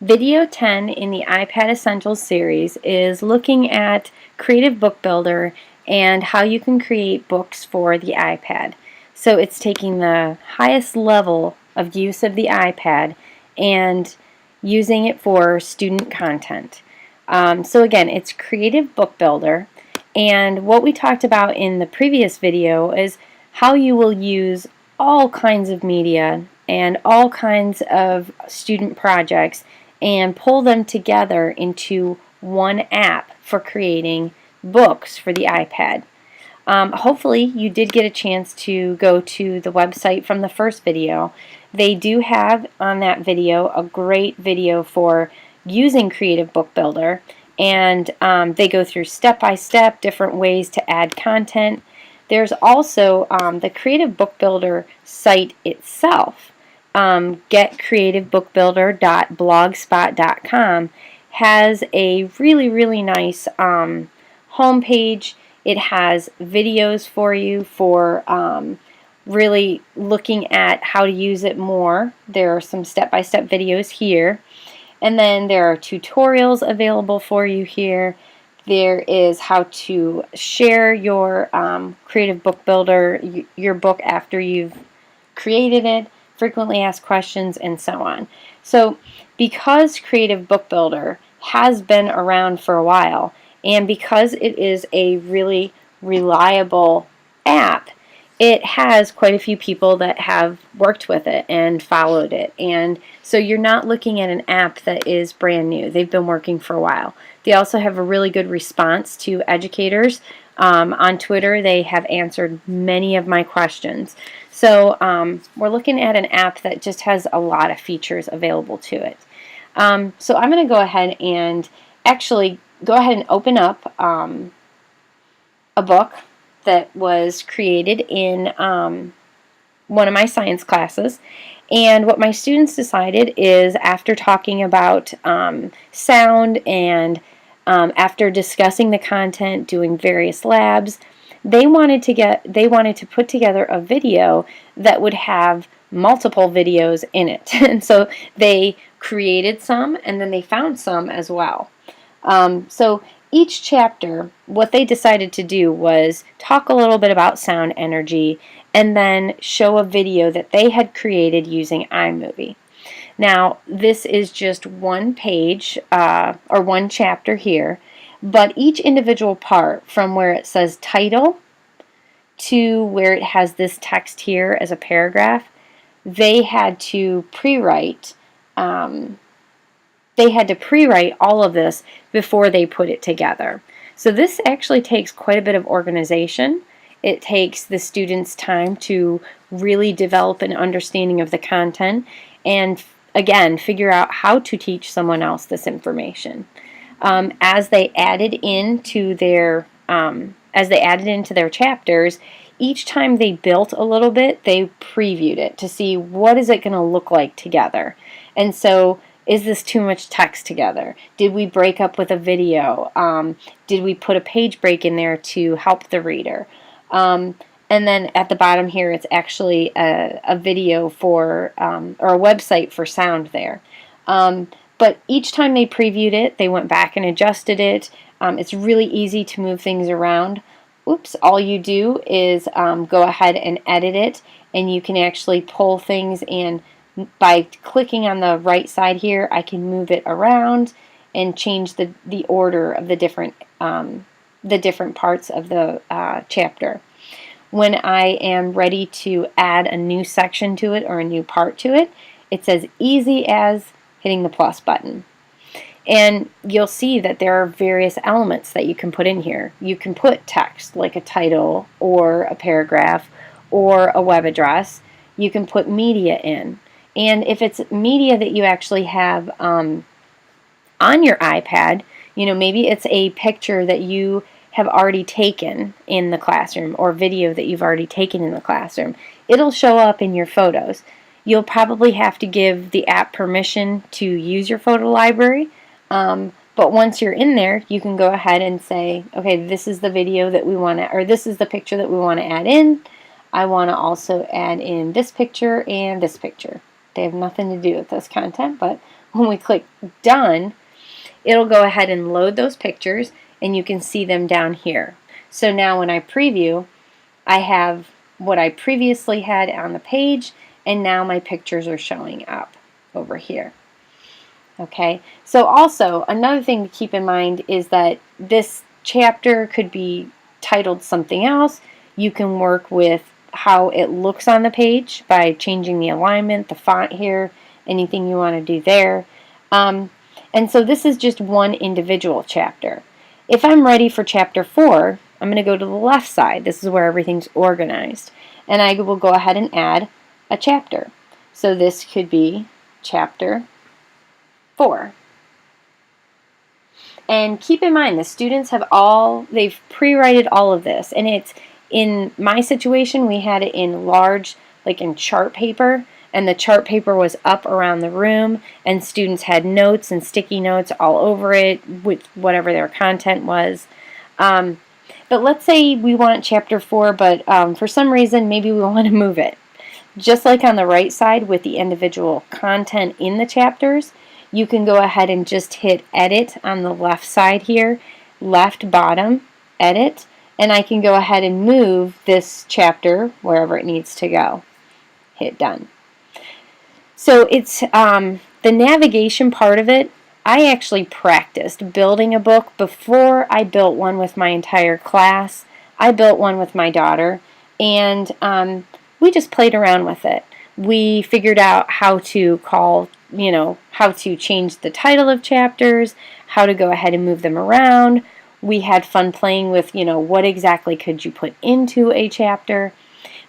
Video 10 in the iPad Essentials series is looking at Creative Book Builder and how you can create books for the iPad. So it's taking the highest level of use of the iPad and using it for student content. So again, it's Creative Book Builder, and what we talked about in the previous video is how you will use all kinds of media and all kinds of student projects and pull them together into one app for creating books for the iPad. Hopefully you did get a chance to go to the website from the first video. They do have on that video a great video for using Creative Book Builder, and they go through step-by-step different ways to add content. There's also the Creative Book Builder site itself. getcreativebookbuilder.blogspot.com has a really nice home page. It has videos for you for really looking at how to use it more. There are some step-by-step videos here, and then there are tutorials available for you here. There is how to share your Creative Book Builder, your book after you've created it, frequently asked questions, and so on. So because Creative Book Builder has been around for a while, and because it is a really reliable app, it has quite a few people that have worked with it and followed it. And so you're not looking at an app that is brand new. They've been working for a while. They also have a really good response to educators. On Twitter, they have answered many of my questions. So we're looking at an app that just has a lot of features available to it. So I'm going to go ahead and actually go ahead and open up a book that was created in one of my science classes. And what my students decided is, after talking about sound and after discussing the content, doing various labs, they wanted to put together a video that would have multiple videos in it. And so they created some, and then they found some as well. So each chapter, what they decided to do was talk a little bit about sound energy and then show a video that they had created using iMovie. Now, this is just one page or one chapter here, but each individual part, from where it says title to where it has this text here as a paragraph, they had to pre-write all of this before they put it together. So this actually takes quite a bit of organization. It takes the students time to really develop an understanding of the content and, again, figure out how to teach someone else this information. As they added into their chapters, each time they built a little bit, they previewed it to see what is it going to look like together. And so, is this too much text together? Did we break up with a video? Did we put a page break in there to help the reader? And then at the bottom here, it's actually a video for, or a website for sound there. But each time they previewed it, they went back and adjusted it. It's really easy to move things around. Oops, all you do is go ahead and edit it, and you can actually pull things, and by clicking on the right side here, I can move it around and change the order of the different parts of the chapter. When I am ready to add a new section to it or a new part to it, it's as easy as hitting the plus button. And you'll see that there are various elements that you can put in here. You can put text like a title or a paragraph or a web address. You can put media in. And if it's media that you actually have on your iPad, maybe it's a picture that you have already taken in the classroom or video that you've already taken in the classroom, it'll show up in your photos. You'll probably have to give the app permission to use your photo library, but once you're in there, you can go ahead and say, okay, this is the video that we want to, or this is the picture that we want to add in. I want to also add in this picture and this picture. They have nothing to do with this content, but when we click done, it'll go ahead and load those pictures, and you can see them down here. So now when I preview, I have what I previously had on the page, and now my pictures are showing up over here. Okay, so also another thing to keep in mind is that this chapter could be titled something else. You can work with how it looks on the page by changing the alignment, the font here, anything you want to do there. And so this is just one individual chapter. If I'm ready for chapter 4, I'm going to go to the left side. This is where everything's organized. And I will go ahead and add a chapter. So this could be chapter 4. And keep in mind, the students have they've pre-written all of this. And it's, in my situation, we had it in large, like in chart paper. And the chart paper was up around the room, and students had notes and sticky notes all over it with whatever their content was. But let's say we want chapter 4, but for some reason maybe we want to move it. Just like on the right side with the individual content in the chapters, you can go ahead and just hit edit on the left side here, left bottom, edit, and I can go ahead and move this chapter wherever it needs to go. Hit done. So it's the navigation part of it. I actually practiced building a book before I built one with my entire class. I built one with my daughter, and we just played around with it. We figured out how to how to change the title of chapters, how to go ahead and move them around. We had fun playing with, what exactly could you put into a chapter.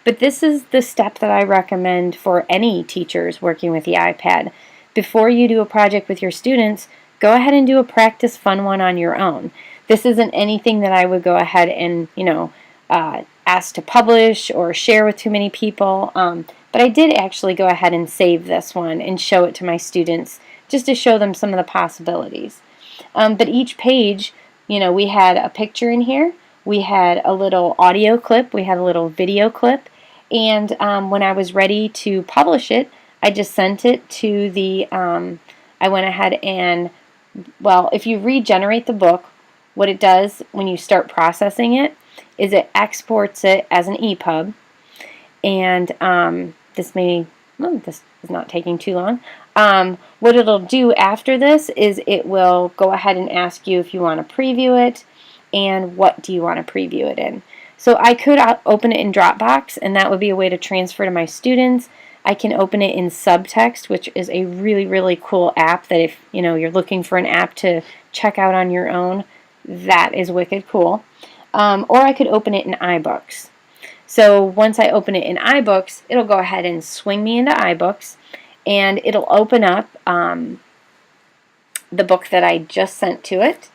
But this is the step that I recommend for any teachers working with the iPad. Before you do a project with your students, go ahead and do a practice fun one on your own. This isn't anything that I would go ahead and, ask to publish or share with too many people. But I did actually go ahead and save this one and show it to my students just to show them some of the possibilities. But each page, we had a picture in here. We had a little audio clip. We had a little video clip. And when I was ready to publish it, I just sent it to the, I went ahead and, if you regenerate the book, what it does when you start processing it is it exports it as an EPUB. And this is not taking too long. What it'll do after this is it will go ahead and ask you if you want to preview it and what do you want to preview it in. So I could open it in Dropbox, and that would be a way to transfer to my students. I can open it in Subtext, which is a really, really cool app that if you're looking for an app to check out on your own, that is wicked cool. Or I could open it in iBooks. So once I open it in iBooks, it'll go ahead and swing me into iBooks, and it'll open up the book that I just sent to it,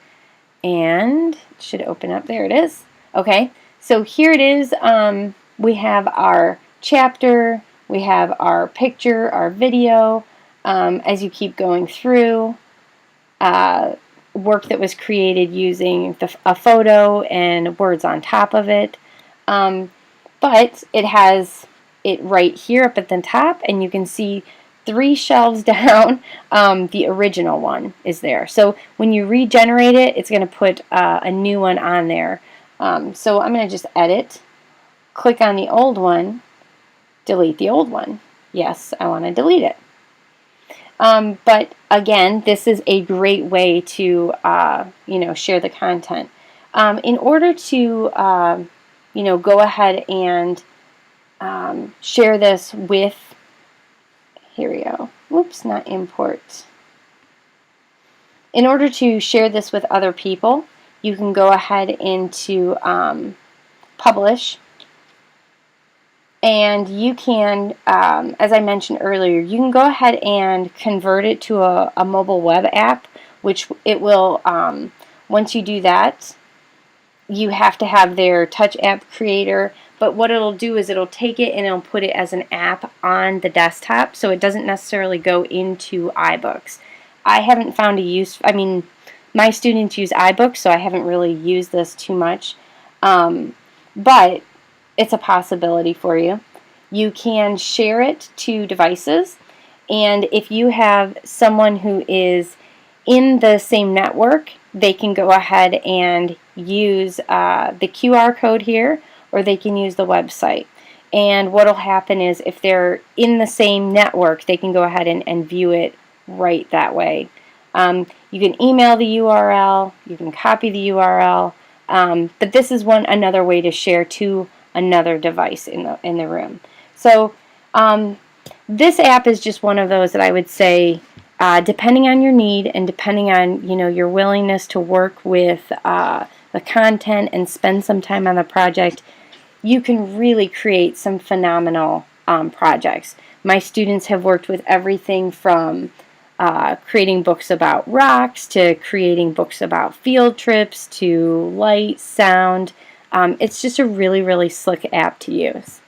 and it should open up. There it is. Okay, so here it is. We have our chapter, we have our picture, our video. As you keep going through, work that was created using a photo and words on top of it. But it has it right here up at the top, and you can see 3 shelves down, the original one is there. So when you regenerate it, it's going to put a new one on there. So I'm going to just edit, click on the old one, delete the old one. Yes, I want to delete it. But again, this is a great way to share the content. In order to go ahead and share this with, here we go, whoops, not import. In order to share this with other people, you can go ahead into publish, and you can, as I mentioned earlier, you can go ahead and convert it to a mobile web app, which it will, once you do that, you have to have their Touch App Creator, but what it'll do is it'll take it and it'll put it as an app on the desktop, so it doesn't necessarily go into iBooks. I haven't found a use, my students use iBooks, so I haven't really used this too much, but it's a possibility for you. You can share it to devices, And if you have someone who is in the same network, they can go ahead and use the QR code here, or they can use the website. And what will happen is if they're in the same network, they can go ahead and view it right that way. You can email the URL, you can copy the URL, but this is another way to share to another device in the room. So this app is just one of those that I would say, depending on your need and depending on your willingness to work with the content and spend some time on the project, you can really create some phenomenal projects. My students have worked with everything from creating books about rocks to creating books about field trips to light, sound. It's just a really, really slick app to use.